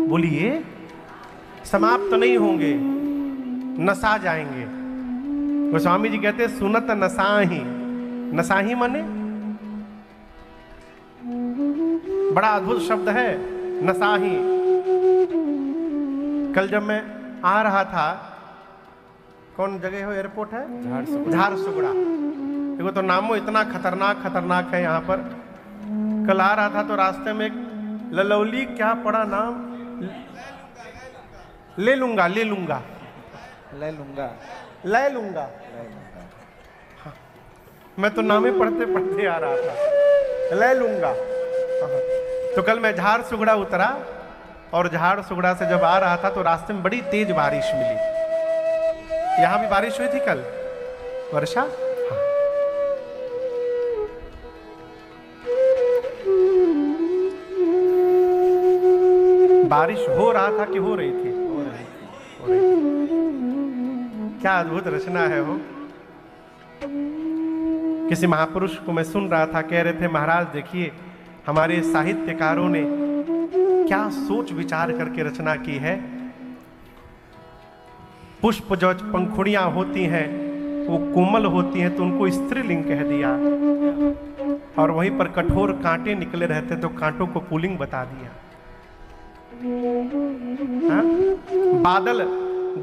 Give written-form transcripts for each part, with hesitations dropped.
बोलिए, समाप्त नहीं होंगे, नसा जाएंगे। गोस्वामी जी कहते हैं सुनत नसाही। नसाही माने बड़ा अद्भुत शब्द है नसाही। कल जब मैं आ रहा था, कौन जगह हो, एयरपोर्ट है झारसुगड़ा। देखो तो नामो इतना खतरनाक है यहाँ पर। कल आ रहा था तो रास्ते में एक ललौली, क्या पड़ा नाम, ले लूंगा हाँ, मैं तो नामे पढ़ते पढ़ते आ रहा था, ले लूंगा। तो कल मैं झारसुगड़ा उतरा और झारसुगड़ा से जब आ रहा था तो रास्ते में बड़ी तेज बारिश मिली। यहां भी बारिश हुई थी कल, वर्षा। हाँ। बारिश हो रहा था कि हो रही थी? हो रही थी। क्या अद्भुत रचना है वो। किसी महापुरुष को मैं सुन रहा था, कह रहे थे महाराज देखिए हमारे साहित्यकारों ने क्या सोच विचार करके रचना की है। पुष्प जो पंखुड़ियां होती हैं वो कोमल होती हैं तो उनको स्त्रीलिंग कह दिया, और वहीं पर कठोर कांटे निकले रहते तो कांटों को पुल्लिंग बता दिया। हाँ? बादल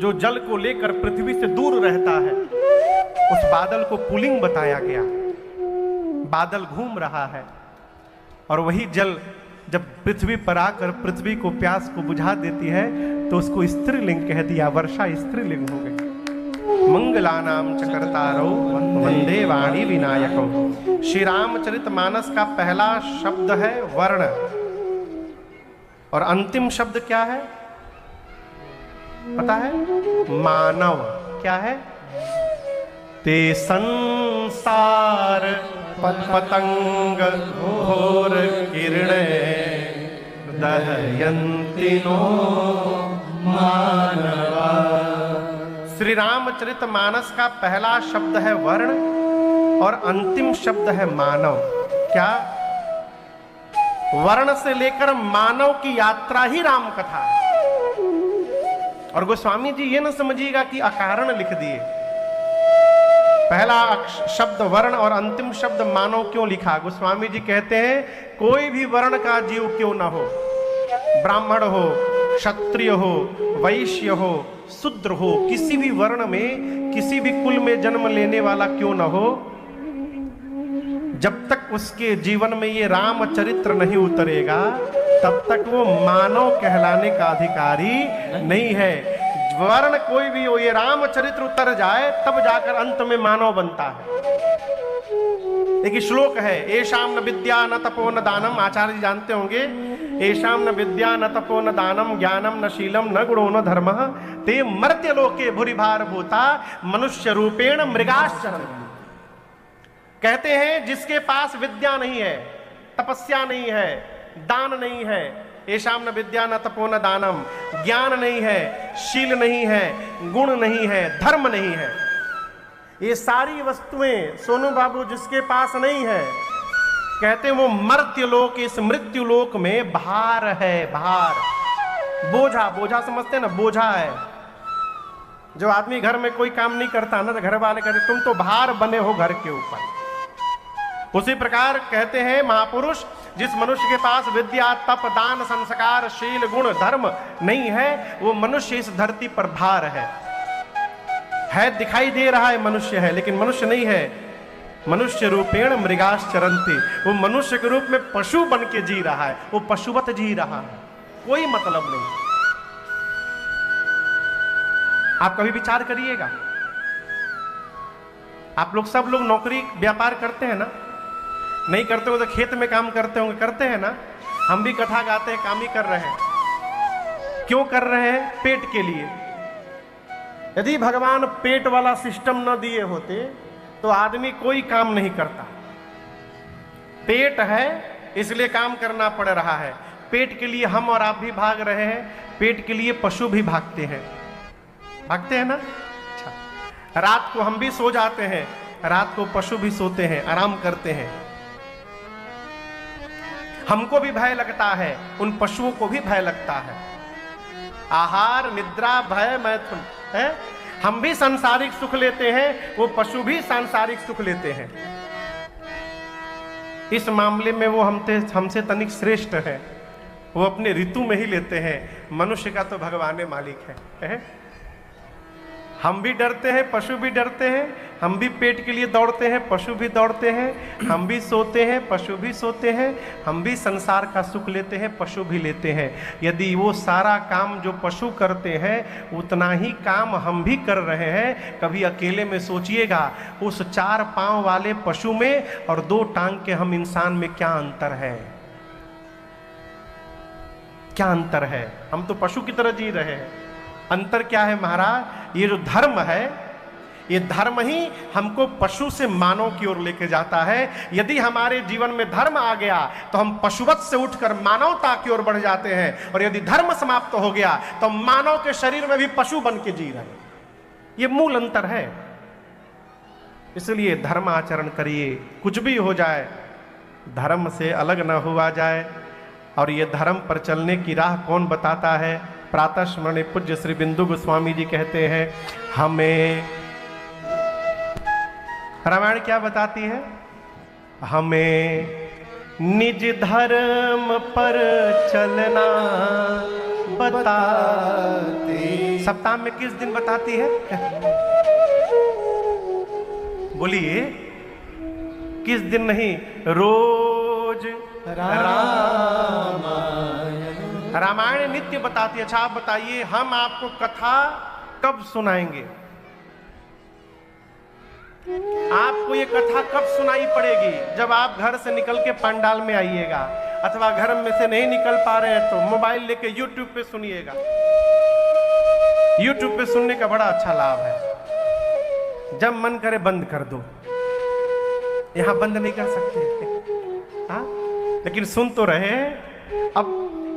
जो जल को लेकर पृथ्वी से दूर रहता है उस बादल को पुल्लिंग बताया गया। बादल घूम रहा है और वही जल जब पृथ्वी पर आकर पृथ्वी को प्यास को बुझा देती है तो उसको स्त्रीलिंग कह दिया। वर्षा स्त्रीलिंग हो गई। मंगलानाम चकर्तारो वंदे वाणी विनायकम। श्री रामचरितमानस का पहला शब्द है वर्ण, और अंतिम शब्द क्या है पता है? मानव। क्या है? ते संसार पतंग घोर किरणे दहयन्ति नो मानवा। श्री रामचरितमानस का पहला शब्द है वर्ण और अंतिम शब्द है मानव। क्या? वर्ण से लेकर मानव की यात्रा ही राम कथा है। और गोस्वामी जी ये न समझिएगा कि अकारण लिख दिए। पहला शब्द वर्ण और अंतिम शब्द मानव क्यों लिखा? गोस्वामी जी कहते हैं कोई भी वर्ण का जीव क्यों ना हो, ब्राह्मण हो, क्षत्रिय हो, वैश्य हो, शूद्र हो, किसी भी वर्ण में किसी भी कुल में जन्म लेने वाला क्यों ना हो, जब तक उसके जीवन में ये रामचरित्र नहीं उतरेगा तब तक वो मानव कहलाने का अधिकारी नहीं है। वर्ण कोई भी हो, ये रामचरित्र उतर जाए तब जाकर अंत में मानव बनता है। एक श्लोक है, एषाम न विद्या न तपो न दानम। आचार्य जी जानते होंगे, एषाम न विद्या न तपो न दानम ज्ञानम न शीलम न गुणो न धर्मः ते मर्त्य लोके भूरिभार भूता मनुष्य रूपेण मृगाश्चरन्। कहते हैं जिसके पास विद्या नहीं है, तपस्या नहीं है, दान नहीं है, एषाम न विद्या न तपो न दानम, ज्ञान नहीं है, शील नहीं है, गुण नहीं है, धर्म नहीं है, ये सारी वस्तुएं सोनू बाबू जिसके पास नहीं है, कहते हैं वो मर्त्य लोक, इस मृत्यु लोक में भार है। भार, बोझा। बोझा समझते हैं ना? बोझा है। जो आदमी घर में कोई काम नहीं करता ना तो घर वाले कहते तुम तो भार बने हो घर के ऊपर। उसी प्रकार कहते हैं महापुरुष, जिस मनुष्य के पास विद्या, तप, दान, संस्कार, शील, गुण, धर्म नहीं है वो मनुष्य इस धरती पर भार है। दिखाई दे रहा है मनुष्य है लेकिन मनुष्य नहीं है। मनुष्य रूपेण मृगाश्चरन्ति, वो मनुष्य के रूप में पशु बन के जी रहा है, वो पशुवत जी रहा है, कोई मतलब नहीं। आप कभी विचार करिएगा, आप लोग सब लोग नौकरी व्यापार करते हैं ना? नहीं करते हो तो खेत में काम करते होंगे, करते हैं ना? हम भी कथा गाते हैं, काम ही कर रहे हैं। क्यों कर रहे हैं? पेट के लिए। यदि भगवान पेट वाला सिस्टम न दिए होते तो आदमी कोई काम नहीं करता। पेट है इसलिए काम करना पड़ रहा है। पेट के लिए हम और आप भी भाग रहे हैं, पेट के लिए पशु भी भागते हैं। भागते हैं ना? अच्छा, रात को हम भी सो जाते हैं, रात को पशु भी सोते हैं, आराम करते हैं। हमको भी भय लगता है, उन पशुओं को भी भय लगता है। आहार, निद्रा, भय, मैथुन है। हम भी सांसारिक सुख लेते हैं, वो पशु भी सांसारिक सुख लेते हैं। इस मामले में वो हमसे तनिक श्रेष्ठ है, वो अपने ऋतु में ही लेते हैं। मनुष्य का तो भगवान मालिक है। हम भी डरते हैं, पशु भी डरते हैं। हम भी पेट के लिए दौड़ते हैं, पशु भी दौड़ते हैं। हम भी सोते हैं, पशु भी सोते हैं। हम भी संसार का सुख लेते हैं, पशु भी लेते हैं। यदि वो सारा काम जो पशु करते हैं उतना ही काम हम भी कर रहे हैं, कभी अकेले में सोचिएगा उस 4 पांव वाले पशु में और 2 टांग के हम इंसान में क्या अंतर है? क्या अंतर है? हम तो पशु की तरह जी रहे हैं। अंतर क्या है महाराज? ये जो धर्म है, ये धर्म ही हमको पशु से मानव की ओर लेके जाता है। यदि हमारे जीवन में धर्म आ गया तो हम पशुवत से उठकर मानवता की ओर बढ़ जाते हैं, और यदि धर्म समाप्त हो गया तो मानव के शरीर में भी पशु बन के जी रहे हैं। ये मूल अंतर है। इसलिए धर्म आचरण करिए, कुछ भी हो जाए धर्म से अलग न हुआ जाए। और ये धर्म पर चलने की राह कौन बताता है? प्रातः स्मरणीय पूज्य श्री बिंदु गोस्वामी जी कहते हैं, हमें रामायण क्या बताती है? हमें निज धर्म पर चलना बताती। सप्ताह में किस दिन बताती है? बोलिए, किस दिन नहीं? रोज रामायण नित्य बताती है। अच्छा आप बताइए, हम आपको कथा कब सुनाएंगे? आपको ये कथा कब सुनाई पड़ेगी? जब आप घर से निकल के पंडाल में आइएगा, अथवा घर में से नहीं निकल पा रहे हैं तो मोबाइल लेके यूट्यूब पे सुनिएगा। यूट्यूब पे सुनने का बड़ा अच्छा लाभ है। जब मन करे बंद कर दो, यहां बंद नहीं कर सकते, हाँ? लेकिन सुन तो रहे। अब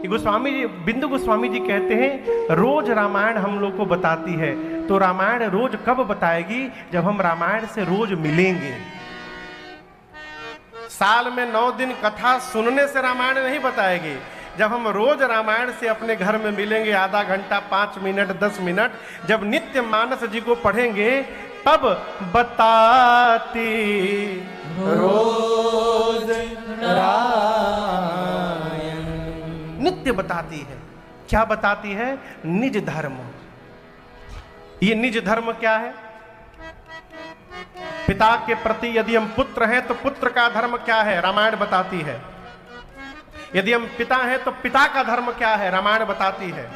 गोस्वामी जी, बिंदु गोस्वामी जी कहते हैं रोज रामायण हम लोग को बताती है। तो रामायण रोज कब बताएगी? जब हम रामायण से रोज मिलेंगे। साल में 9 दिन कथा सुनने से रामायण नहीं बताएगी। जब हम रोज रामायण से अपने घर में मिलेंगे, आधा घंटा, 5 मिनट, 10 मिनट, जब नित्य मानस जी को पढ़ेंगे, तब बताती रोज नित्य बताती है। क्या बताती है? निज धर्म। ये निज धर्म क्या है? पिता के प्रति यदि हम पुत्र हैं तो पुत्र का धर्म क्या है? रामायण बताती है। यदि हम पिता हैं तो पिता का धर्म क्या है? रामायण बताती है।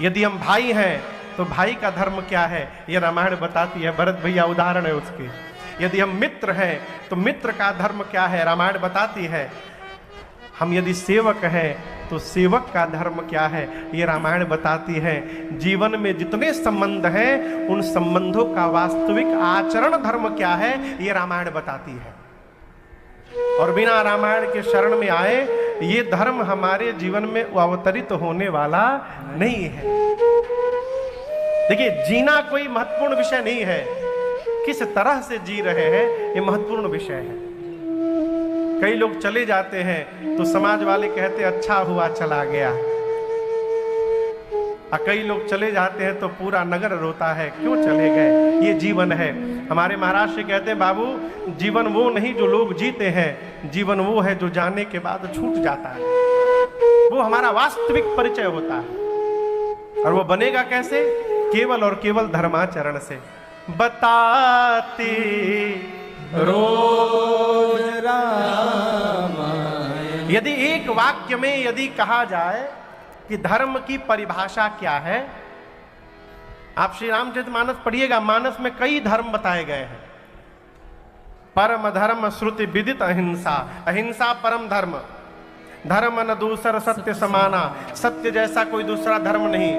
यदि हम भाई हैं तो भाई का धर्म क्या है? ये रामायण बताती है। भरत भैया उदाहरण है उसके। यदि हम मित्र हैं तो मित्र का धर्म क्या है? रामायण बताती है। हम यदि सेवक हैं तो सेवक का धर्म क्या है? ये रामायण बताती है। जीवन में जितने संबंध हैं उन संबंधों का वास्तविक आचरण धर्म क्या है? ये रामायण बताती है। और बिना रामायण के शरण में आए ये धर्म हमारे जीवन में अवतरित होने वाला नहीं है। देखिए, जीना कोई महत्वपूर्ण विषय नहीं है, किस तरह से जी रहे हैं ये महत्वपूर्ण विषय है। कई लोग चले जाते हैं तो समाज वाले कहते अच्छा हुआ चला गया, और कई लोग चले जाते हैं तो पूरा नगर रोता है, क्यों चले गए? ये जीवन है। हमारे महाराज से कहते हैं, बाबू जीवन वो नहीं जो लोग जीते हैं, जीवन वो है जो जाने के बाद छूट जाता है। वो हमारा वास्तविक परिचय होता है। और वो बनेगा कैसे? केवल और केवल धर्माचरण से। बताती रोज रामायण। यदि एक वाक्य में यदि कहा जाए कि धर्म की परिभाषा क्या है, आप श्री रामचरितमानस पढ़िएगा। मानस में कई धर्म बताए गए हैं। परम धर्म श्रुति विदित अहिंसा, अहिंसा परम धर्म। धर्म न दूसर सत्य समाना, सत्य जैसा कोई दूसरा धर्म नहीं।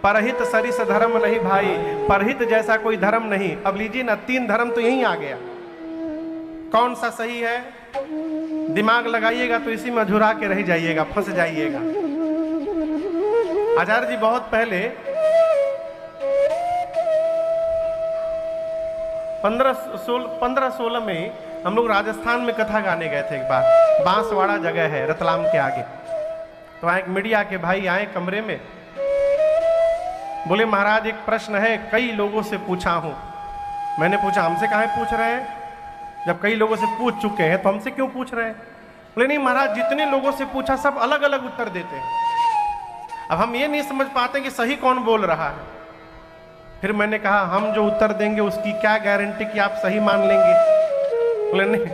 परहित सरिस धर्म नहीं भाई, परहित जैसा कोई धर्म नहीं। अब लीजिए ना, 3 धर्म तो यहीं आ गया। कौन सा सही है? दिमाग लगाइएगा तो इसी में झुरा के रह जाइएगा, फंस जाइएगा। आचार्य जी बहुत पहले 1516 में हम लोग राजस्थान में कथा गाने गए थे। एक बार बांसवाड़ा जगह है रतलाम के आगे। तो वहाँ एक मीडिया के भाई आए कमरे में, बोले महाराज एक प्रश्न है, कई लोगों से पूछा हूं। मैंने पूछा हमसे काहे पूछ रहे हैं, जब कई लोगों से पूछ चुके हैं तो हमसे क्यों पूछ रहे हैं? बोले नहीं महाराज, जितने लोगों से पूछा सब अलग अलग उत्तर देते हैं, अब हम ये नहीं समझ पाते कि सही कौन बोल रहा है। फिर मैंने कहा हम जो उत्तर देंगे उसकी क्या गारंटी कि आप सही मान लेंगे? बोले नहीं,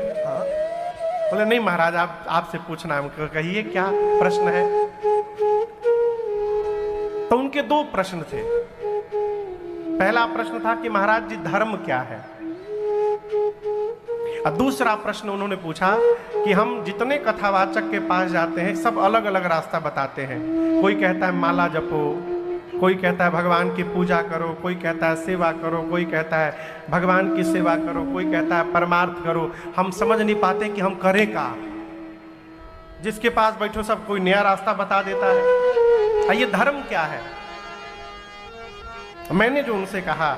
बोले नहीं महाराज आपसे पूछना है। हम कहिए क्या प्रश्न है? तो उनके दो प्रश्न थे। पहला प्रश्न था कि महाराज जी धर्म क्या है, और दूसरा प्रश्न उन्होंने पूछा कि हम जितने कथावाचक के पास जाते हैं सब अलग अलग रास्ता बताते हैं। कोई कहता है माला जपो, कोई कहता है भगवान की पूजा करो, कोई कहता है सेवा करो, कोई कहता है भगवान की सेवा करो, कोई कहता है परमार्थ करो। हम समझ नहीं पाते कि हम करें क्या। जिसके पास बैठो सब कोई नया रास्ता बता देता है। ये धर्म क्या है? मैंने जो उनसे कहा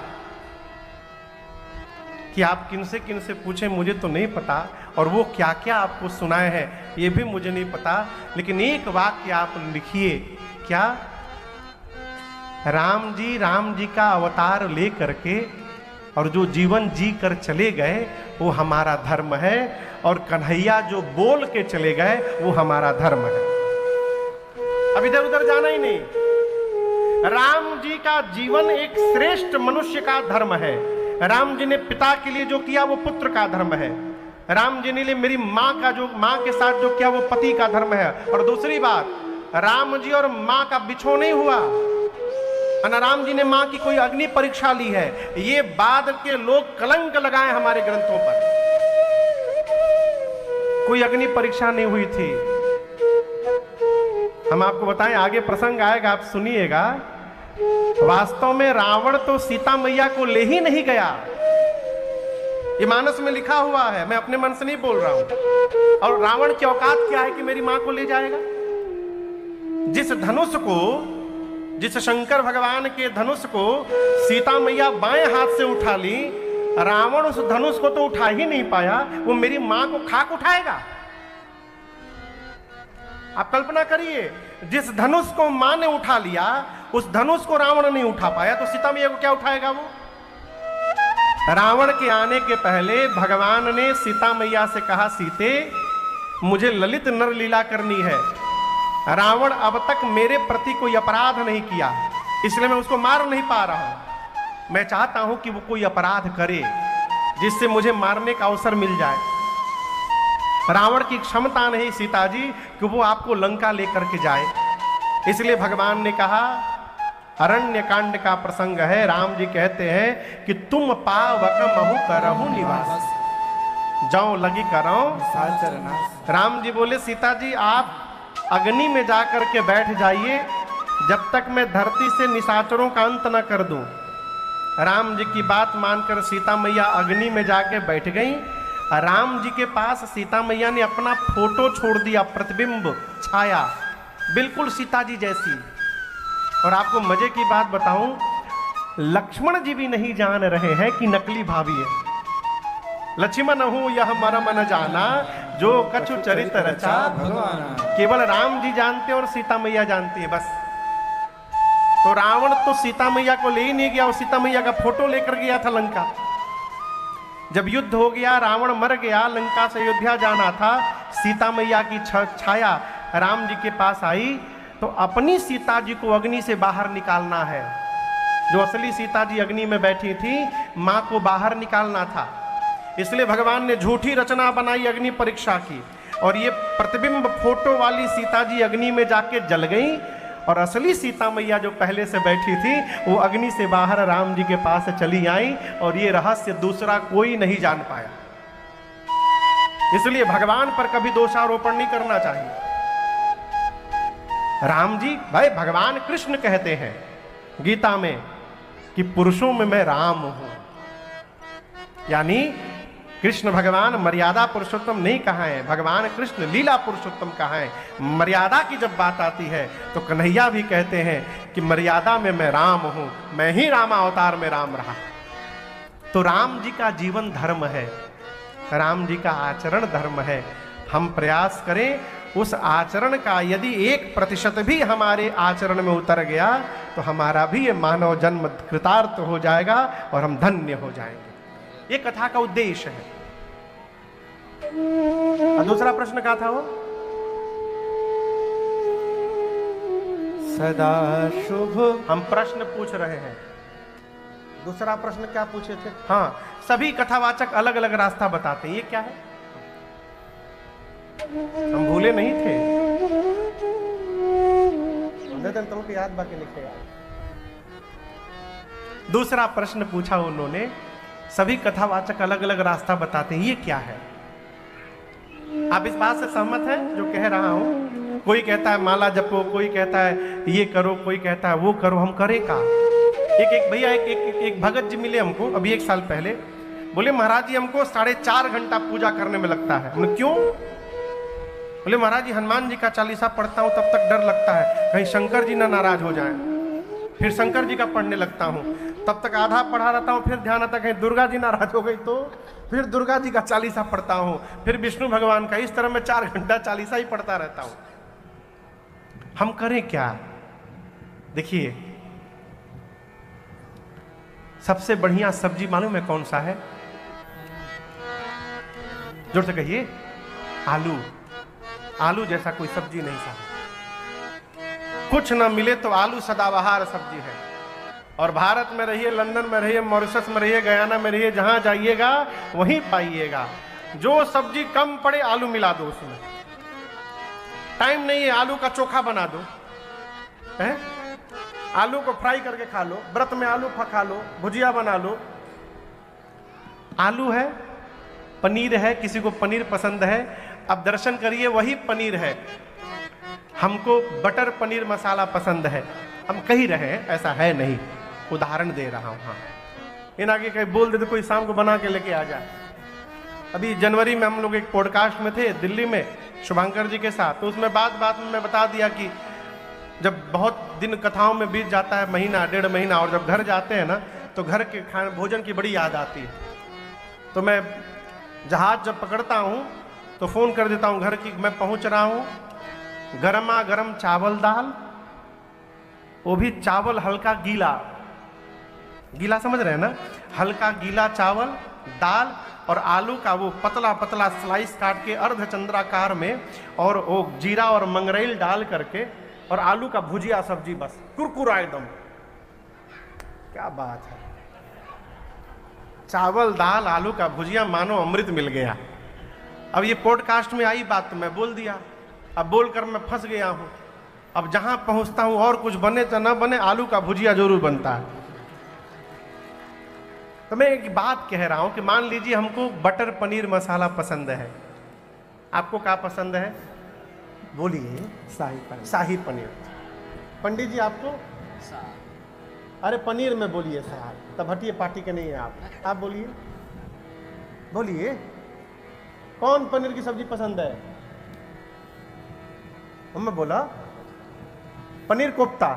कि आप किन से पूछे, मुझे तो नहीं पता, और वो क्या क्या आपको सुनाए हैं ये भी मुझे नहीं पता, लेकिन एक वाक्य आप लिखिए। क्या? राम जी का अवतार ले करके और जो जीवन जी कर चले गए वो हमारा धर्म है, और कन्हैया जो बोल के चले गए वो हमारा धर्म है। अब इधर उधर जाना ही नहीं। राम जी का जीवन एक श्रेष्ठ मनुष्य का धर्म है। राम जी ने पिता के लिए जो किया वो पुत्र का धर्म है। राम जी ने मेरी माँ के साथ जो किया वो पति का धर्म है। और दूसरी बात, राम जी और माँ का बिछो नहीं हुआ, राम जी ने माँ की कोई अग्नि परीक्षा ली है। ये बाद के लोग कलंक लगाए हमारे ग्रंथों पर। कोई अग्नि परीक्षा नहीं हुई थी। हम आपको बताएं, आगे प्रसंग आएगा, आप सुनिएगा। वास्तव में रावण तो सीता मैया को ले ही नहीं गया। ये मानस में लिखा हुआ है, मैं अपने मन से नहीं बोल रहा हूं। और रावण की औकात क्या है कि मेरी मां को ले जाएगा? जिस धनुष को, जिस शंकर भगवान के धनुष को सीता मैया बाएं हाथ से उठा ली, रावण उस धनुष को तो उठा ही नहीं पाया, वो मेरी मां को खाक उठाएगा? आप कल्पना करिए, जिस धनुष को मां ने उठा लिया उस धनुष को रावण नहीं उठा पाया, तो सीता मैया को क्या उठाएगा वो? रावण के आने के पहले भगवान ने सीता मैया से कहा, सीते मुझे ललित नर लीला करनी है। रावण अब तक मेरे प्रति कोई अपराध नहीं किया, इसलिए मैं उसको मार नहीं पा रहा हूं। मैं चाहता हूं कि वो कोई अपराध करे जिससे मुझे मारने का अवसर मिल जाए। रावण की क्षमता नहीं सीता जी कि वो आपको लंका लेकर के जाए, इसलिए भगवान ने कहा, अरण्य कांड का प्रसंग है। राम जी कहते हैं कि तुम पावक महु करहु निवास, जाओ लगी करो। राम जी बोले, सीता जी आप अग्नि में जाकर के बैठ जाइए जब तक मैं धरती से निशाचरों का अंत न कर दूं। राम जी की बात मानकर सीता मैया अग्नि में जाके बैठ गई। राम जी के पास सीता मैया ने अपना फोटो छोड़ दिया, प्रतिबिंब, छाया, बिल्कुल सीता जी जैसी। और आपको मजे की बात बताऊं, लक्ष्मण जी भी नहीं जान रहे हैं कि नकली भाभी है। लक्ष्मण हूं यह मरम न जाना, जो कछु चरित रचा भगवान। केवल राम जी जानते और सीता मैया जानती है, बस। तो रावण तो सीता मैया को ले ही नहीं गया, और सीता मैया का फोटो लेकर गया था लंका। जब युद्ध हो गया, रावण मर गया, लंका से अयोध्या जाना था, सीता मैया की छाया राम जी के पास आई, तो अपनी सीता जी को अग्नि से बाहर निकालना है। जो असली सीता जी अग्नि में बैठी थी, मां को बाहर निकालना था, इसलिए भगवान ने झूठी रचना बनाई अग्नि परीक्षा की। और ये प्रतिबिंब फोटो वाली सीता जी अग्नि में जाके जल गई, और असली सीता मैया जो पहले से बैठी थी वो अग्नि से बाहर राम जी के पास चली आई, और ये रहस्य दूसरा कोई नहीं जान पाया। इसलिए भगवान पर कभी दोषारोपण नहीं करना चाहिए। राम जी, भाई भगवान कृष्ण कहते हैं गीता में कि पुरुषों में मैं राम हूं, यानी कृष्ण भगवान मर्यादा पुरुषोत्तम नहीं कहा है, भगवान कृष्ण लीला पुरुषोत्तम कहा है। मर्यादा की जब बात आती है तो कन्हैया भी कहते हैं कि मर्यादा में मैं राम हूं, मैं ही रामावतार में राम रहा। तो राम जी का जीवन धर्म है, राम जी का आचरण धर्म है। हम प्रयास करें उस आचरण का यदि 1% भी हमारे आचरण में उतर गया तो हमारा भी ये मानव जन्म कृतार्थ हो जाएगा और हम धन्य हो जाएंगे। ये कथा का उद्देश्य है। और दूसरा प्रश्न क्या था वो? सदा शुभ। हम प्रश्न पूछ रहे हैं। दूसरा प्रश्न क्या पूछे थे? हाँ, सभी कथावाचक अलग अलग रास्ता बताते हैं, ये क्या है? हम भूले नहीं थे, तुमको याद बाकी लिखे यार। दूसरा प्रश्न पूछा उन्होंने, सभी कथावाचक अलग अलग रास्ता बताते हैं, ये क्या है? आप इस बात से सहमत हैं जो कह रहा हूं? कोई कहता है माला जपो, कोई कहता है ये करो, कोई कहता है वो करो, हम करें का? एक भैया एक भगत जी मिले हमको अभी 1 साल पहले, बोले महाराज जी हमको 4.5 घंटा पूजा करने में लगता है। हमने क्यों? बोले महाराज जी हनुमान जी का चालीसा पढ़ता हूं तब तक डर लगता है कहीं शंकर जी ना नाराज हो जाएं। फिर शंकर जी का पढ़ने लगता हूं, तब तक आधा पढ़ा रहता हूं, फिर ध्यान आता कहीं दुर्गा जी नाराज हो गई तो फिर दुर्गा जी का चालीसा पढ़ता हूं, फिर विष्णु भगवान का। इस तरह मैं 4 घंटा चालीसा ही पढ़ता रहता हूं। हम करें क्या? देखिए, सबसे बढ़िया सब्जी मालूम है कौन सा है? जोर से कहिए। आलू। आलू जैसा कोई सब्जी नहीं साहब। कुछ ना मिले तो आलू सदाबहार सब्जी है। और भारत में रहिए, लंदन में रहिए, मॉरिशस में रहिए, गयाना में रहिए, जहां जाइएगा वहीं पाइएगा। जो सब्जी कम पड़े आलू मिला दो उसमें। टाइम नहीं है, आलू का चोखा बना दो, है? आलू को फ्राई करके खा लो, व्रत में आलू खा लो, भुजिया बना लो। आलू है, पनीर है, किसी को पनीर पसंद है। अब दर्शन करिए, वही पनीर है। हमको बटर पनीर मसाला पसंद है। हम कह रहे हैं, ऐसा है नहीं, उदाहरण दे रहा हूं। हाँ, इन आगे कहीं बोल दे तो कोई शाम को बना के लेके आ जाए। अभी जनवरी में हम लोग एक पॉडकास्ट में थे दिल्ली में शुभांकर जी के साथ, तो उसमें बात में मैं बता दिया कि जब बहुत दिन कथाओं में बीत जाता है, महीना 1.5 महीना, और जब घर जाते हैं ना तो घर के खाने भोजन की बड़ी याद आती है। तो मैं जहाज जब पकड़ता हूँ तो फ़ोन कर देता हूँ घर की, मैं पहुँच रहा हूँ, गरमा गरम चावल दाल, वो भी चावल हल्का गीला, गीला समझ रहे हैं ना, हल्का गीला चावल दाल, और आलू का वो पतला पतला स्लाइस काट के अर्धचंद्राकार में, और वो जीरा और मंगरेल डाल करके, और आलू का भुजिया सब्जी, बस कुरकुरा एकदम। क्या बात है! चावल दाल आलू का भुजिया, मानो अमृत मिल गया। अब ये पॉडकास्ट में आई बात तो मैं बोल दिया। अब बोलकर मैं फंस गया हूं। अब जहां पहुंचता हूं, और कुछ बने तो ना बने, आलू का भुजिया जरूर बनता है। तो मैं एक बात कह रहा हूं कि मान लीजिए हमको बटर पनीर मसाला पसंद है, आपको क्या पसंद है? बोलिए। शाही पनीर। शाही पनीर। पंडित जी आपको? अरे पनीर में बोलिए साहब, तब हटिए, पार्टी के नहीं है आप बोलिए। बोलिए, कौन पनीर की सब्जी पसंद है? मैं बोला पनीर कोफ्ता।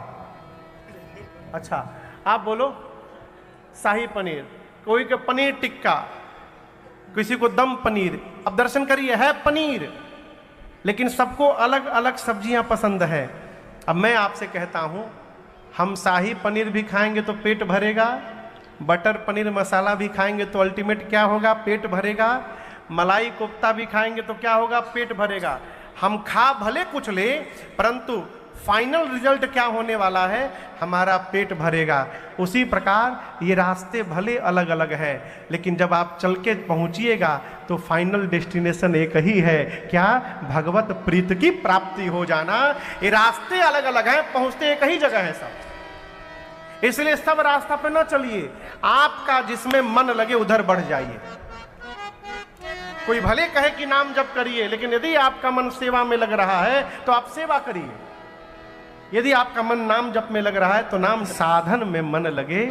अच्छा, आप बोलो शाही पनीर, कोई के पनीर टिक्का, किसी को दम पनीर। अब दर्शन करिए, है पनीर, लेकिन सबको अलग अलग सब्जियां पसंद है। अब मैं आपसे कहता हूं, हम शाही पनीर भी खाएंगे तो पेट भरेगा, बटर पनीर मसाला भी खाएंगे तो अल्टीमेट क्या होगा? पेट भरेगा। मलाई कोफ्ता भी खाएंगे तो क्या होगा? पेट भरेगा। हम खा भले कुछ ले, परंतु फाइनल रिजल्ट क्या होने वाला है? हमारा पेट भरेगा। उसी प्रकार ये रास्ते भले अलग अलग हैं, लेकिन जब आप चल के पहुंचिएगा तो फाइनल डेस्टिनेशन एक ही है। क्या? भगवत प्रीत की प्राप्ति हो जाना। ये रास्ते अलग अलग हैं, पहुंचते एक ही जगह है सब। इसलिए सब रास्ता पे न चलिए, आपका जिसमें मन लगे उधर बढ़ जाइए। कोई भले कहे कि नाम जप करिए, लेकिन यदि आपका मन सेवा में लग रहा है तो आप सेवा करिए। यदि आपका मन नाम जप में लग रहा है तो नाम। साधन में मन लगे,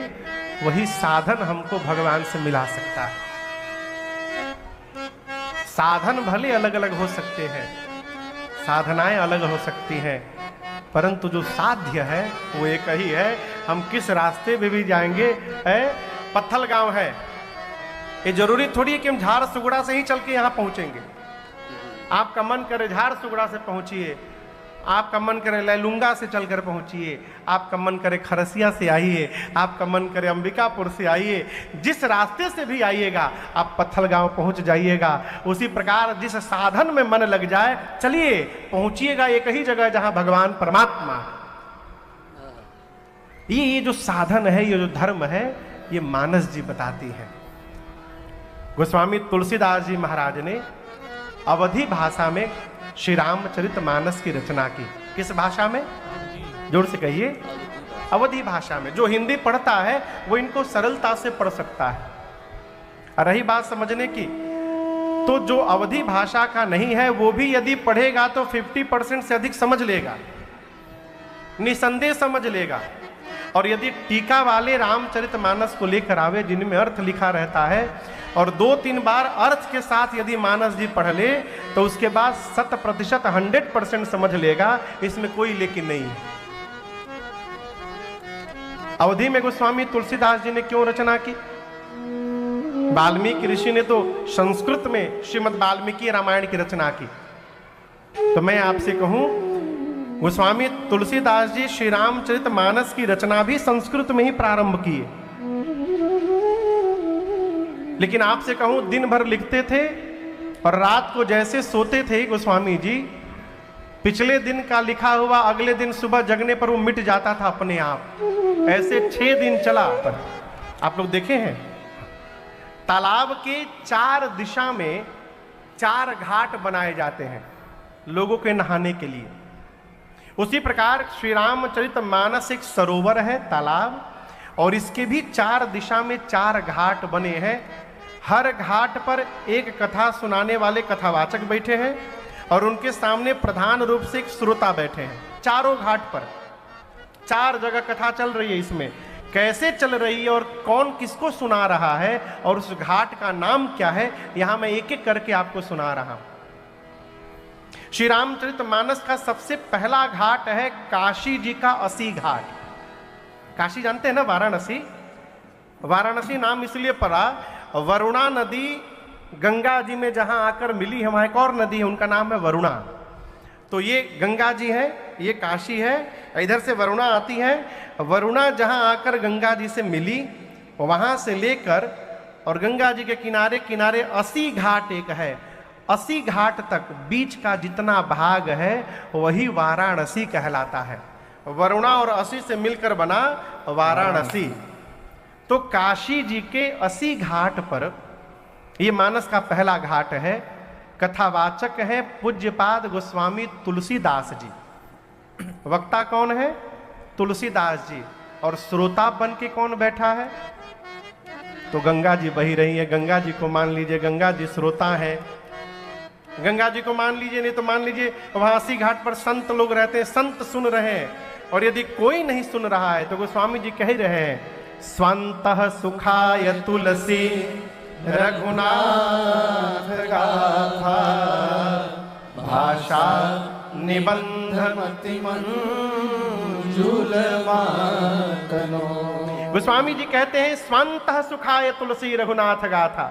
वही साधन हमको भगवान से मिला सकता है। साधन भले अलग अलग हो सकते हैं, साधनाएं अलग हो सकती हैं, परंतु जो साध्य है वो एक ही है। हम किस रास्ते पे भी जाएंगे, पत्थल गांव है, ये जरूरी थोड़ी है कि हम झाड़ सुगड़ा से ही चल के यहाँ पहुंचेंगे। आपका मन करे झारसुगड़ा से पहुंचिए, आपका मन करे लैलूंगा से चलकर पहुंचिए, आपका मन करे खरसिया से आइए, आपका मन करे अंबिकापुर से आइए, जिस रास्ते से भी आइएगा आप पत्थलगांव पहुंच जाइएगा। उसी प्रकार जिस साधन में मन लग जाए चलिए पहुंचिएगा एक ही जगह जहां भगवान परमात्मा। ये जो साधन है, ये जो धर्म है, ये मानस जी बताती है। गोस्वामी तुलसीदास जी महाराज ने अवधी भाषा में श्री रामचरित मानस की रचना की। किस भाषा में? जोर से कहिए। अवधी भाषा में। जो हिंदी पढ़ता है वो इनको सरलता से पढ़ सकता है। और रही बात समझने की, तो जो अवधी भाषा का नहीं है वो भी यदि पढ़ेगा तो 50% से अधिक समझ लेगा, निसंदेह समझ लेगा। और यदि टीका वाले रामचरितमानस को लेकर आवे जिनमें अर्थ लिखा रहता है और 2-3 बार अर्थ के साथ यदि मानस जी पढ़ ले तो उसके बाद 100% 100% समझ लेगा, इसमें कोई लेकिन नहीं है। अवधी में गोस्वामी तुलसीदास जी ने क्यों रचना की? वाल्मीकि ऋषि ने तो संस्कृत में श्रीमद् वाल्मीकि रामायण की रचना की। तो मैं आपसे कहूं, गोस्वामी तुलसीदास जी श्री रामचरितमानस की रचना भी संस्कृत में ही प्रारंभ किए। लेकिन आपसे कहूं, दिन भर लिखते थे और रात को जैसे सोते थे गोस्वामी जी, पिछले दिन का लिखा हुआ अगले दिन सुबह जगने पर वो मिट जाता था अपने आप। ऐसे 6 दिन चला। आप लोग देखे हैं, तालाब के 4 दिशा में 4 घाट बनाए जाते हैं लोगों के नहाने के लिए। उसी प्रकार श्री रामचरितमानस एक सरोवर है, तालाब, और इसके भी 4 दिशा में 4 घाट बने हैं। हर घाट पर एक कथा सुनाने वाले कथावाचक बैठे हैं और उनके सामने प्रधान रूप से एक श्रोता बैठे हैं। चारों घाट पर 4 जगह कथा चल रही है। इसमें कैसे चल रही है और कौन किसको सुना रहा है और उस घाट का नाम क्या है, यहां मैं एक एक करके आपको सुना रहा हूं। श्री रामचरितमानस का सबसे पहला घाट है काशी जी का असी घाट। काशी जानते हैं ना, वाराणसी। वाराणसी नाम इसलिए पड़ा, वरुणा नदी गंगा जी में जहां आकर मिली है, वहां एक और नदी है, उनका नाम है वरुणा। तो ये गंगा जी है, ये काशी है, इधर से वरुणा आती है। वरुणा जहां आकर गंगा जी से मिली, वहां से लेकर और गंगा जी के किनारे किनारे 80 घाट एक है। 80 घाट तक बीच का जितना भाग है वही वाराणसी कहलाता है। वरुणा और 80 से मिलकर बना वाराणसी। तो काशी जी के 80 घाट पर ये मानस का पहला घाट है। कथावाचक है पूज्यपाद गोस्वामी तुलसीदास जी। वक्ता कौन है? तुलसीदास जी। और श्रोता बन के कौन बैठा है? तो गंगा जी बही रही है। गंगा जी को मान लीजिए, गंगा जी श्रोता है। गंगा जी को मान लीजिए, नहीं तो मान लीजिए वहां 80 घाट पर संत लोग रहते हैं, संत सुन रहे हैं। और यदि कोई नहीं सुन रहा है तो गोस्वामी जी कह रहे हैं, स्वंतः सुखाय तुलसी रघुनाथ गाथा भाषा निबंध मति मंजुल मातनो। गोस्वामी जी कहते हैं, स्वंतः सुखाय तुलसी रघुनाथ गाथा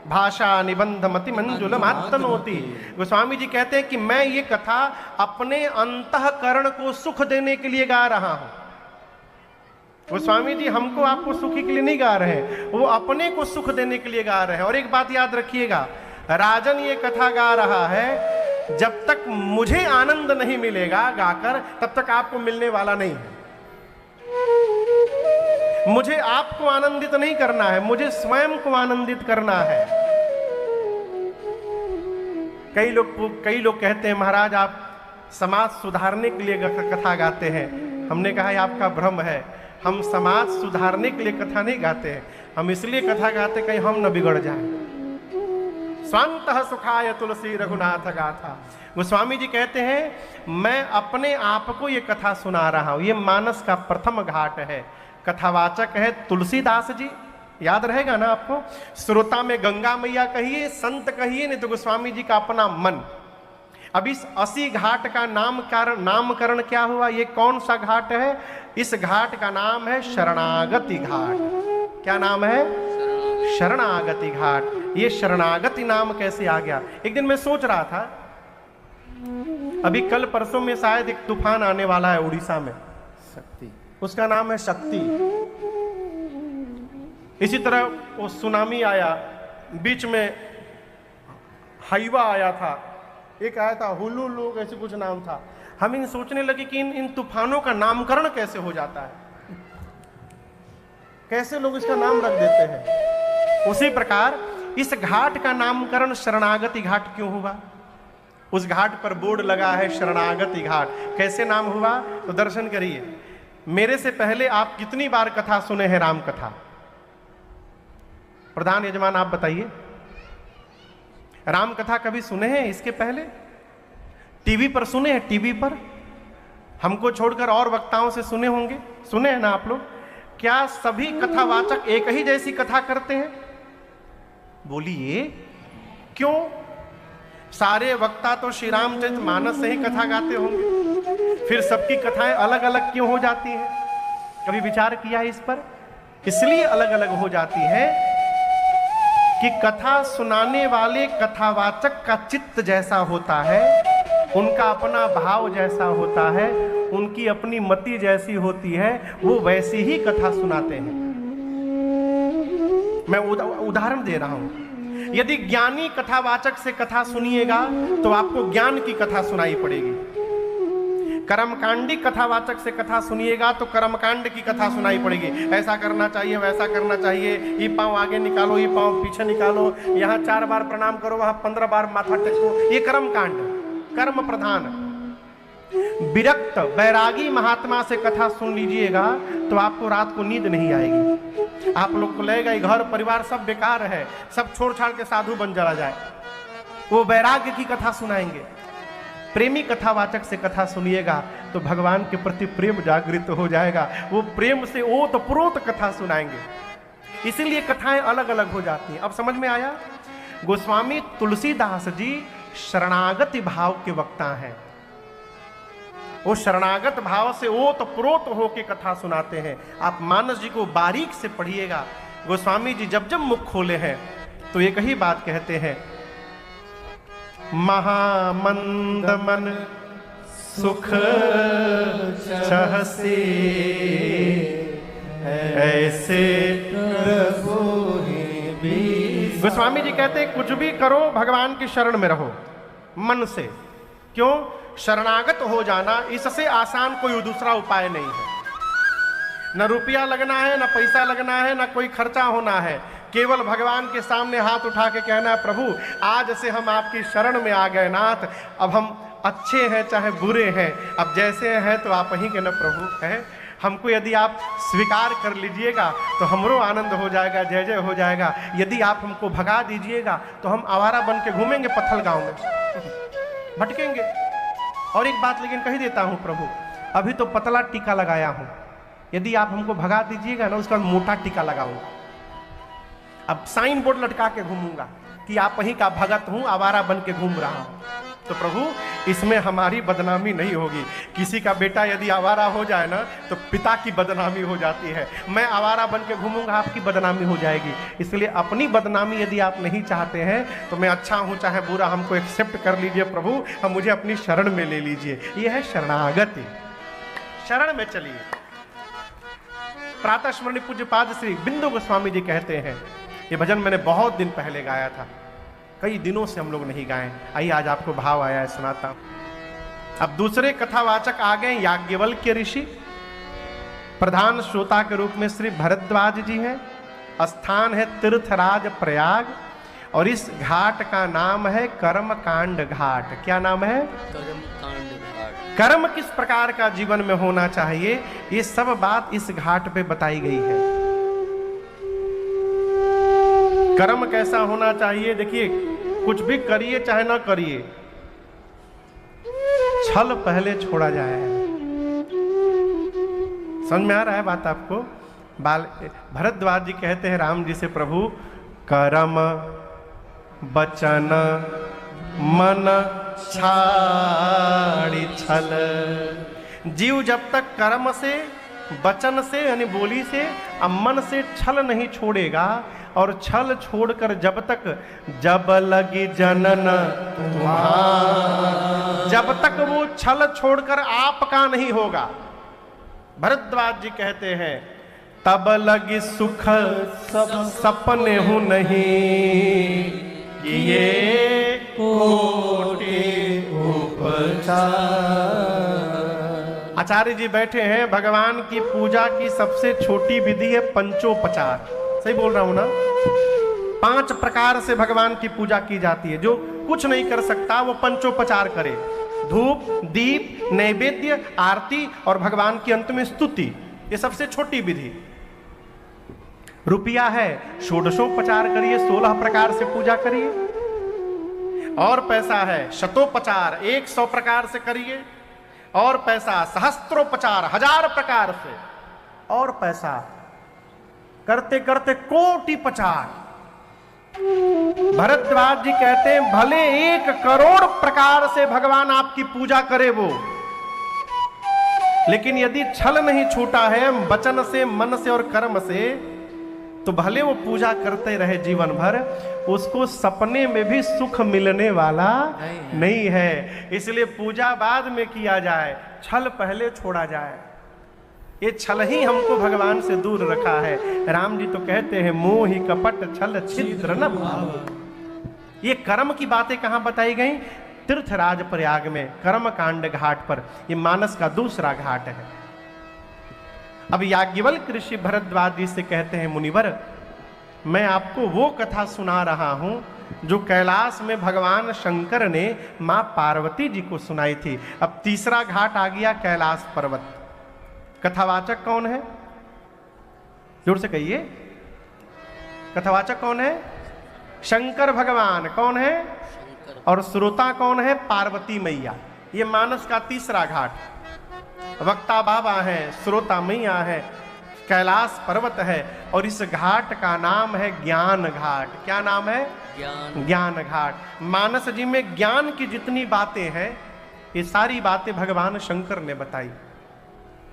भाषा निबंध मति मंजुल मातनोति। गोस्वामी जी कहते हैं कि मैं ये कथा अपने अंतःकरण को सुख देने के लिए गा रहा हूं। गोस्वामी जी हमको आपको सुखी के लिए नहीं गा रहे हैं, वो अपने को सुख देने के लिए गा रहे हैं। और एक बात याद रखिएगा, राजन ये कथा गा रहा है, जब तक मुझे आनंद नहीं मिलेगा गाकर तब तक आपको मिलने वाला नहीं है। मुझे आपको आनंदित नहीं करना है, मुझे स्वयं को आनंदित करना है। कई लोग कहते हैं महाराज आप समाज सुधारने के लिए कथा गाते हैं। हमने कहा आपका भ्रम है, हम समाज सुधारने के लिए कथा नहीं गाते हैं, हम इसलिए कथा गाते कहीं हम न बिगड़ जाए। स्वंतः सुखाय तुलसी रघुनाथ गाथा। गोस्वामी जी कहते हैं मैं अपने आप को ये कथा सुना रहा हूं। ये मानस का प्रथम घाट है। कथावाचक है तुलसीदास जी, याद रहेगा ना आपको। श्रोता में गंगा मैया कहिए, संत कहिए, नहीं तो गोस्वामी जी का अपना मन। अब इस 80 घाट का नामकरण क्या हुआ? ये कौन सा घाट है? इस घाट का नाम है शरणागति घाट। क्या नाम है? शरणागति घाट। ये शरणागति नाम कैसे आ गया? एक दिन मैं सोच रहा था अभी कल परसों में शायद एक तूफान आने वाला है उड़ीसा में, शक्ति, उसका नाम है शक्ति। इसी तरह वो सुनामी आया, बीच में हाइवा आया था, एक आया था हुलू लोग, ऐसे कुछ नाम था। हम इन सोचने लगे कि इन तूफानों का नामकरण कैसे हो जाता है, कैसे लोग इसका नाम रख देते हैं। उसी प्रकार इस घाट का नामकरण शरणागति घाट क्यों हुआ? उस घाट पर बोर्ड लगा है शरणागति घाट, कैसे नाम हुआ? तो दर्शन करिए। मेरे से पहले आप कितनी बार कथा सुने हैं, राम कथा? प्रधान यजमान आप बताइए, राम कथा कभी सुने हैं इसके पहले? टीवी पर सुने हैं? टीवी पर हमको छोड़कर और वक्ताओं से सुने होंगे, सुने हैं ना आप लोग? क्या सभी कथावाचक एक ही जैसी कथा करते हैं? बोलिए क्यों? सारे वक्ता तो श्री रामचरित मानस से ही कथा गाते होंगे, फिर सबकी कथाएं अलग अलग क्यों हो जाती हैं? कभी विचार किया है इस पर? इसलिए अलग अलग हो जाती है कि कथा सुनाने वाले कथावाचक का चित्त जैसा होता है, उनका अपना भाव जैसा होता है, उनकी अपनी मति जैसी होती है, वो वैसी ही कथा सुनाते हैं। मैं उदाहरण दे रहा हूं। यदि ज्ञानी कथावाचक से कथा सुनिएगा तो आपको ज्ञान की कथा सुनाई पड़ेगी। कर्मकांडी कथावाचक से कथा सुनिएगा तो कर्मकांड की कथा सुनाई पड़ेगी। ऐसा करना चाहिए, वैसा करना चाहिए, ये पांव आगे निकालो, ये पांव पीछे निकालो, यहाँ 4 बार प्रणाम करो, वहां 15 बार माथा टेको। ये कर्मकांड, कर्म प्रधान। विरक्त बैरागी महात्मा से कथा सुन लीजिएगा तो आपको रात को नींद नहीं आएगी। आप लोग को लगेगा घर परिवार सब बेकार है, सब छोड़ छाड़ के साधु बन चला जाए। वो वैराग्य की कथा सुनाएंगे। प्रेमी कथावाचक से कथा सुनिएगा तो भगवान के प्रति प्रेम जागृत हो जाएगा, वो प्रेम से ओतप्रोत कथा सुनाएंगे। इसीलिए कथाएं अलग अलग हो जाती हैं। अब समझ में आया? गोस्वामी तुलसीदास जी शरणागति भाव के वक्ता हैं। वो शरणागत भाव से ओतप्रोत होके कथा सुनाते हैं। आप मानस जी को बारीक से पढ़िएगा। गोस्वामी जी जब जब मुख खोले हैं तो एक ही बात कहते हैं, महामंद मन सुख सहसे ऐसे प्रभु ही। गोस्वामी जी कहते हैं कुछ भी करो भगवान की शरण में रहो मन से। क्यों? शरणागत हो जाना इससे आसान कोई दूसरा उपाय नहीं है। न रुपया लगना है, न पैसा लगना है, न कोई खर्चा होना है। केवल भगवान के सामने हाथ उठा के कहना है, प्रभु आज से हम आपकी शरण में आ गए नाथ, अब हम अच्छे हैं चाहे बुरे हैं, अब जैसे हैं तो आप ही के न प्रभु हैं। हमको यदि आप स्वीकार कर लीजिएगा तो हमरो आनंद हो जाएगा, जय जय हो जाएगा। यदि आप हमको भगा दीजिएगा तो हम आवारा बन के घूमेंगे पत्थल गांव में, भटकेंगे। और एक बात लेकिन कही देता हूं प्रभु, अभी तो पतला टीका लगाया हूं, यदि आप हमको भगा दीजिएगा ना उसका मोटा टीका लगाऊंगा। अब साइन बोर्ड लटका के घूमूंगा कि आप वहीं का भगत हूं, आवारा बन के घूम रहा हूं। तो प्रभु इसमें हमारी बदनामी नहीं होगी। किसी का बेटा यदि आवारा हो जाए ना तो पिता की बदनामी हो जाती है। मैं आवारा बन के घूमूंगा, आपकी बदनामी हो जाएगी। इसलिए अपनी बदनामी यदि आप नहीं चाहते हैं तो मैं अच्छा हूं चाहे बुरा, हमको एक्सेप्ट कर लीजिए प्रभु, हम मुझे अपनी शरण में ले लीजिए। यह है शरणागति। शरण में चलिए। प्रातः स्मरणीय पूज्यपाद श्री बिंदु गोस्वामी जी कहते हैं, ये भजन मैंने बहुत दिन पहले गाया था, कई दिनों से हम लोग नहीं गाए। आइए आज आपको भाव आया है, सुनाता हूं। अब दूसरे कथावाचक आ गए याज्ञवल्क्य ऋषि। प्रधान श्रोता के रूप में श्री भरद्वाज जी हैं। स्थान है तीर्थराज प्रयाग और इस घाट का नाम है कर्मकांड घाट। क्या नाम है? कर्मकांड घाट। कर्म किस प्रकार का जीवन में होना चाहिए, ये सब बात इस घाट पे बताई गई है। कर्म कैसा होना चाहिए? देखिए, कुछ भी करिए चाहे ना करिए, छल पहले छोड़ा जाए। समझ में आ रहा है बात आपको? भरद्वाज जी कहते हैं राम जी से, प्रभु कर्म बचन मन छाड़ी छल। जीव जब तक कर्म से, वचन से यानी बोली से और मन से छल नहीं छोड़ेगा, और छल छोड़कर जब लगी जनन तुम्हारा, जब तक वो छल छोड़कर आपका नहीं होगा। भरद्वाज जी कहते हैं तब लगी सुख सपने हूं नहीं, ये कोटि उपचार। आचार्य जी बैठे हैं, भगवान की पूजा की सबसे छोटी विधि है पंचोपचार। सही बोल रहा हूं ना? 5 प्रकार से भगवान की पूजा की जाती है। जो कुछ नहीं कर सकता वो पंचोपचार करे, धूप, दीप, नैवेद्य, आरती और भगवान की अंत में स्तुति। ये सबसे छोटी विधि। रुपया है, षोडशोपचार करिए, 16 प्रकार से पूजा करिए। और पैसा है शतोपचार, 100 प्रकार से करिए। और पैसा सहस्त्रोपचार, 1000 प्रकार से। और पैसा करते करते कोटिपचार। भरद्वाज जी कहते हैं भले 1 करोड़ प्रकार से भगवान आपकी पूजा करे वो, लेकिन यदि छल नहीं छूटा है वचन से, मन से और कर्म से, तो भले वो पूजा करते रहे जीवन भर, उसको सपने में भी सुख मिलने वाला नहीं है। इसलिए पूजा बाद में किया जाए, छल पहले छोड़ा जाए। ये छल ही हमको भगवान से दूर रखा है। राम जी तो कहते हैं मोहि कपट छल छिद्र न भाव। ये कर्म की बातें कहां बताई गई? तीर्थराज प्रयाग में, कर्म कांड घाट पर। ये मानस का दूसरा घाट है। अब याज्ञवल्क ऋषि भरद्वाज जी से कहते हैं मुनिवर, मैं आपको वो कथा सुना रहा हूं जो कैलाश में भगवान शंकर ने मां पार्वती जी को सुनाई थी। अब तीसरा घाट आ गया कैलाश पर्वत। कथावाचक कौन है? जोर से कहिए। कथावाचक कौन है? शंकर भगवान। कौन है? और श्रोता कौन है? पार्वती मैया। ये मानस का तीसरा घाट। वक्ता बाबा है, श्रोता मैया है, कैलाश पर्वत है, और इस घाट का नाम है ज्ञान घाट। क्या नाम है? ज्ञान घाट। मानस जी में ज्ञान की जितनी बातें हैं, ये सारी बातें भगवान शंकर ने बताई।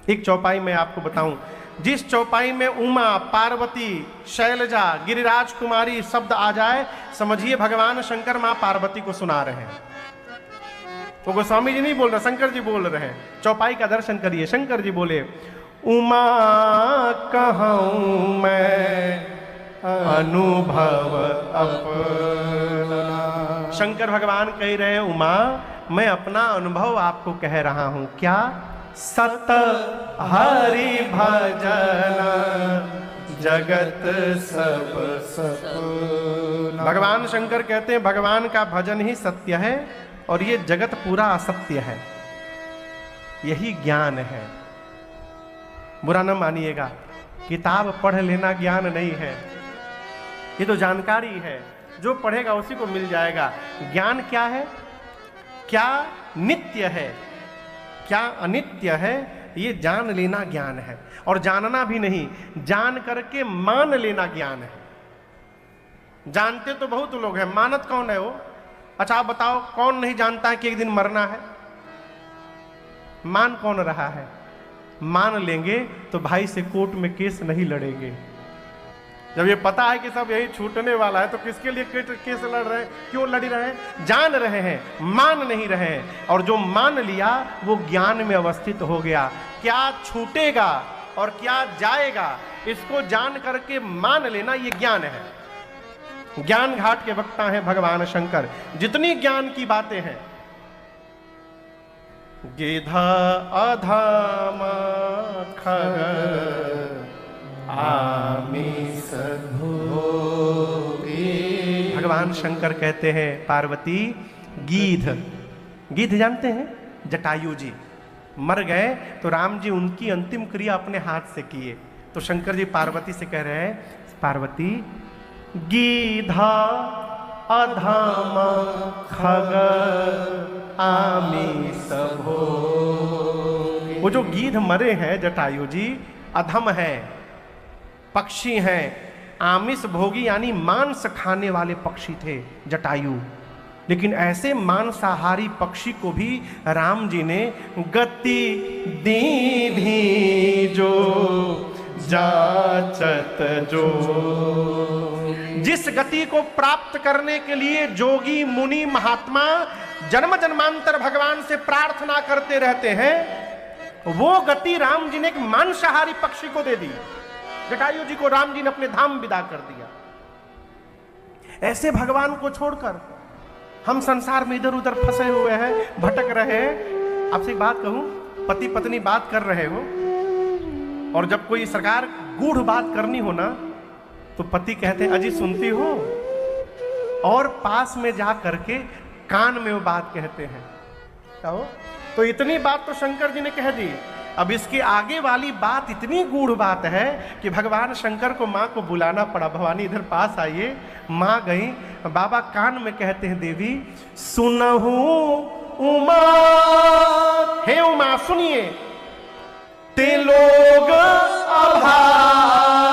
एक चौपाई में आपको बताऊं, जिस चौपाई में उमा, पार्वती, शैलजा, गिरिराज कुमारी शब्द आ जाए, समझिए भगवान शंकर मां पार्वती को सुना रहे हैं। वो गोस्वामी जी नहीं बोल रहे, शंकर जी बोल रहे हैं। चौपाई का दर्शन करिए। शंकर जी बोले उमा कहूं मैं अनुभव अपना। शंकर भगवान कह रहे हैं उमा, मैं अपना अनुभव आपको कह रहा हूं। क्या? सत हरि भजन जगत सब सपना। भगवान शंकर कहते हैं भगवान का भजन ही सत्य है और ये जगत पूरा असत्य है। यही ज्ञान है। बुरा न मानिएगा, किताब पढ़ लेना ज्ञान नहीं है, ये तो जानकारी है। जो पढ़ेगा उसी को मिल जाएगा। ज्ञान क्या है? क्या नित्य है, क्या अनित्य है, ये जान लेना ज्ञान है। और जानना भी नहीं, जान करके मान लेना ज्ञान है। जानते तो बहुत लोग हैं, मानत कौन है वो? अच्छा आप बताओ, कौन नहीं जानता है कि एक दिन मरना है? मान कौन रहा है? मान लेंगे तो भाई से कोर्ट में केस नहीं लड़ेंगे। जब ये पता है कि सब यही छूटने वाला है, तो किसके लिए केस लड़ रहे हैं? क्यों लड़ रहे हैं? जान रहे हैं, मान नहीं रहे हैं। और जो मान लिया वो ज्ञान में अवस्थित हो गया। क्या छूटेगा और क्या जाएगा, इसको जान करके मान लेना, ये ज्ञान है। ज्ञान घाट के वक्ता हैं भगवान शंकर। जितनी ज्ञान की बातें हैं, गिधा अधाम खग आमिष भोगी। भगवान शंकर कहते हैं पार्वती, गीध, गीध जानते हैं? जटायु जी मर गए तो राम जी उनकी अंतिम क्रिया अपने हाथ से किए। तो शंकर जी पार्वती से कह रहे हैं, पार्वती गीधा अधाम खग आमिष भोगी। वो जो गीध मरे हैं जटायु जी, अधम है, पक्षी हैं, आमिष भोगी यानी मांस खाने वाले पक्षी थे जटायु। लेकिन ऐसे मांसाहारी पक्षी को भी राम जी ने गति दीधी जो जाचत जो। जिस गति को प्राप्त करने के लिए जोगी मुनि महात्मा जन्म जन्मांतर भगवान से प्रार्थना करते रहते हैं, वो गति राम जी ने एक मांसाहारी पक्षी को दे दी। जटायु जी को राम जी ने अपने धाम विदा कर दिया। ऐसे भगवान को छोड़कर हम संसार में इधर उधर फंसे हुए हैं, भटक रहे हैं। आपसे एक बात कहूं, पति पत्नी बात कर रहे हो और जब कोई सरकार गूढ़ बात करनी हो ना, तो पति कहते हैं अजी सुनती हो, और पास में जा करके कान में वो बात कहते हैं। कहो तो इतनी बात तो शंकर जी ने कह दी। अब इसके आगे वाली बात इतनी गूढ़ बात है कि भगवान शंकर को माँ को बुलाना पड़ा। भवानी इधर पास आइए। माँ गई, बाबा कान में कहते हैं देवी सुनहु उमा, हे उमा सुनिए, ते लोग अभागी।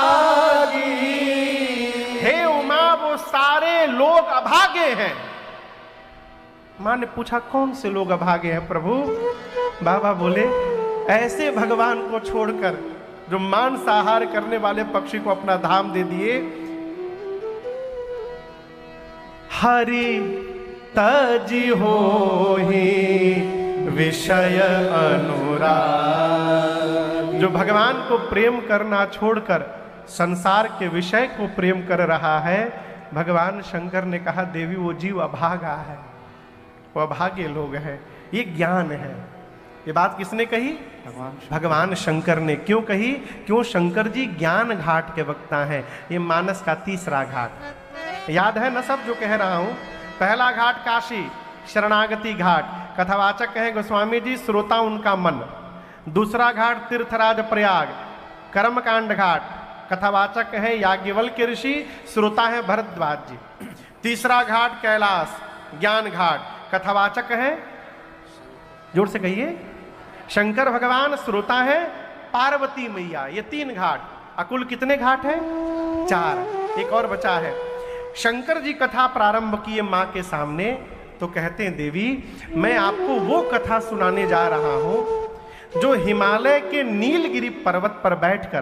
हे उमा वो सारे लोग अभागे हैं। माँ ने पूछा कौन से लोग अभागे हैं प्रभु? बाबा बोले ऐसे भगवान को छोड़कर जो मांसाहार करने वाले पक्षी को अपना धाम दे दिए। हरि तजी हो ही विषय अनुराग। जो भगवान को प्रेम करना छोड़कर संसार के विषय को प्रेम कर रहा है, भगवान शंकर ने कहा देवी वो जीव अभागा है, वो अभागे लोग हैं। ये ज्ञान है। ये बात किसने कही? भगवान शंकर ने। क्यों कही? क्यों शंकर जी ज्ञान घाट के वक्ता हैं। ये मानस का तीसरा घाट याद है ना सब जो कह रहा हूं। पहला घाट काशी शरणागति घाट, कथावाचक है गोस्वामी जी, श्रोता उनका मन। दूसरा घाट तीर्थराज प्रयाग कर्मकांड घाट, कथावाचक है याज्ञवल्क्य ऋषि, श्रोता है भरद्वाज जी। तीसरा घाट कैलाश ज्ञान घाट, कथावाचक है, जोर से कहिए, शंकर भगवान, श्रोता है पार्वती मैया। ये तीन घाट। अकुल कितने घाट हैं? 4। एक और बचा है। शंकर जी कथा प्रारंभ किए मां के सामने तो कहते हैं देवी मैं आपको वो कथा सुनाने जा रहा हूं जो हिमालय के नीलगिरी पर्वत पर बैठकर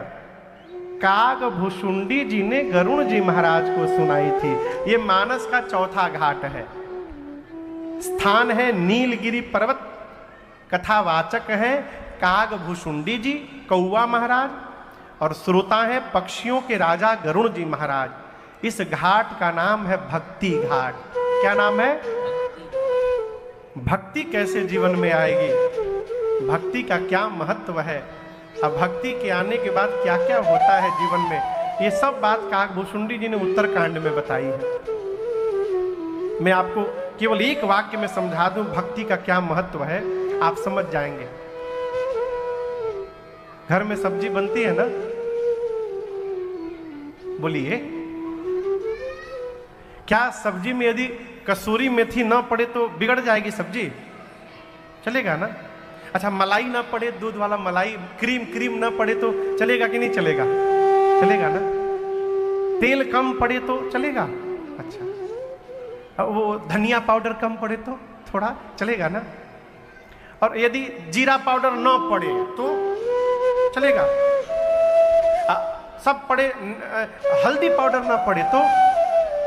काग भुषुंडी जी ने गरुण जी महाराज को सुनाई थी। ये मानस का चौथा घाट है। स्थान है नीलगिरी पर्वत, कथावाचक है काग भुषुंडी जी कौवा महाराज, और श्रोता है पक्षियों के राजा गरुण जी महाराज। इस घाट का नाम है भक्ति घाट। क्या नाम है? भक्ति कैसे जीवन में आएगी, भक्ति का क्या महत्व है, अब भक्ति के आने के बाद क्या क्या होता है जीवन में, ये सब बात काग भुषुंडी जी ने उत्तरकांड में बताई है। मैं आपको केवल एक वाक्य में समझा दूं भक्ति का क्या महत्व है, आप समझ जाएंगे। घर में सब्जी बनती है ना, बोलिए, क्या सब्जी में यदि कसूरी मेथी ना पड़े तो बिगड़ जाएगी सब्जी? चलेगा ना? अच्छा मलाई ना पड़े, दूध वाला मलाई, क्रीम ना पड़े तो चलेगा कि नहीं चलेगा? चलेगा ना? तेल कम पड़े तो चलेगा? अच्छा वो धनिया पाउडर कम पड़े तो थोड़ा चलेगा ना? और यदि जीरा पाउडर ना पड़े तो चलेगा? सब पड़े, हल्दी पाउडर ना पड़े तो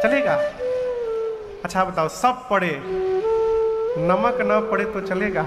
चलेगा? अच्छा बताओ, सब पड़े नमक ना पड़े तो चलेगा?